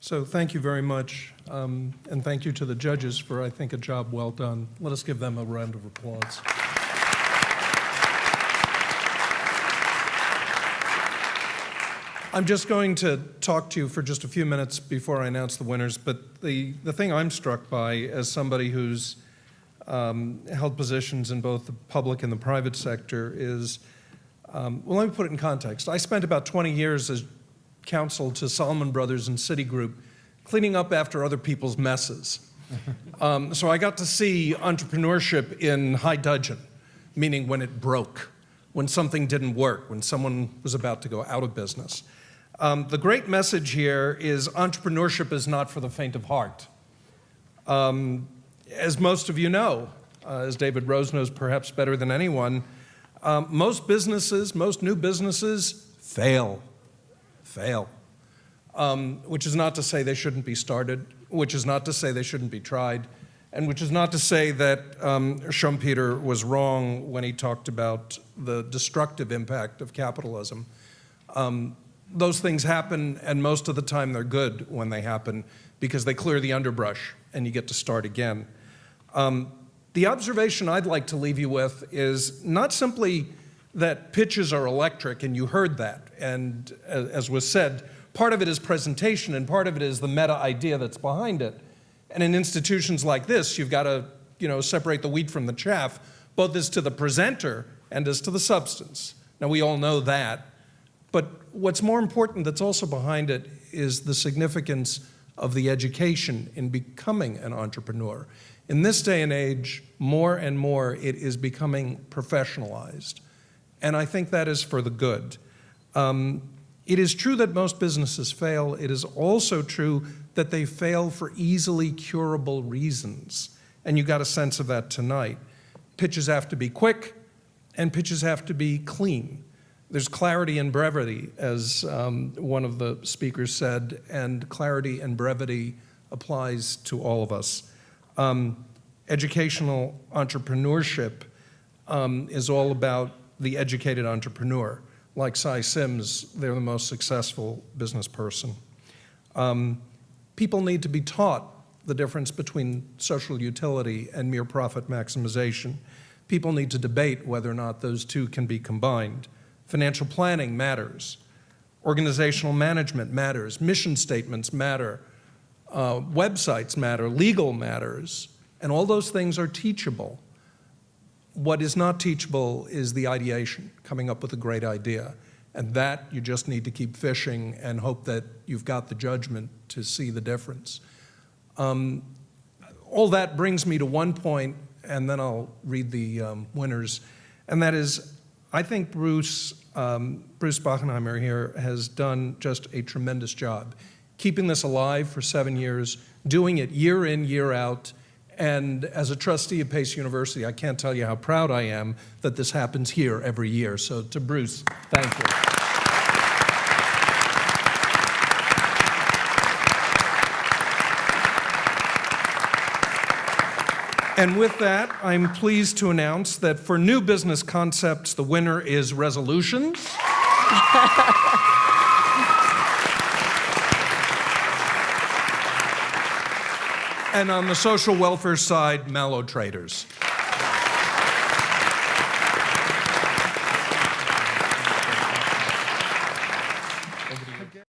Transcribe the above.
So thank you very much, and thank you to the judges for, I think, a job well done. Let us give them a round of applause. I'm just going to talk to you for just a few minutes before I announce the winners, but the thing I'm struck by as somebody who's held positions in both the public and the private sector is, well, let me put it in context. I spent about 20 years as counsel to Salomon Brothers and Citigroup, cleaning up after other people's messes. So I got to see entrepreneurship in high dudgeon, meaning when it broke, when something didn't work, when someone was about to go out of business. The great message here is entrepreneurship is not for the faint of heart. As most of you know, as David Rose knows perhaps better than anyone, most businesses, most new businesses fail, which is not to say they shouldn't be started, which is not to say they shouldn't be tried, and which is not to say that Schumpeter was wrong when he talked about the destructive impact of capitalism. Those things happen, and most of the time they're good when they happen because they clear the underbrush and you get to start again. The observation I'd like to leave you with is not simply that pitches are electric, and you heard that, and as was said, part of it is presentation and part of it is the meta idea that's behind it. And in institutions like this, you've got to, separate the wheat from the chaff, both as to the presenter and as to the substance. Now, we all know that, but what's more important that's also behind it is the significance of the education in becoming an entrepreneur. In this day and age, more and more, it is becoming professionalized. And I think that is for the good. It is true that most businesses fail. It is also true that they fail for easily curable reasons. And you got a sense of that tonight. Pitches have to be quick, and pitches have to be clean. There's clarity and brevity, as one of the speakers said, and clarity and brevity applies to all of us. Educational entrepreneurship is all about the educated entrepreneur. Like Cy Sims, they're the most successful business person. People need to be taught the difference between social utility and mere profit maximization. People need to debate whether or not those two can be combined. Financial planning matters. Organizational management matters. Mission statements matter. Websites matter. Legal matters. And all those things are teachable. What is not teachable is the ideation, coming up with a great idea. And that you just need to keep fishing and hope that you've got the judgment to see the difference. All that brings me to one point, and then I'll read the winners. And that is, I think Bruce Bochenheimer here has done just a tremendous job, keeping this alive for 7 years, doing it year in, year out. And as a trustee of Pace University, I can't tell you how proud I am that this happens here every year. So to Bruce, thank you. And with that, I'm pleased to announce that for new business concepts, the winner is resolutions. And on the social welfare side, mallow traders.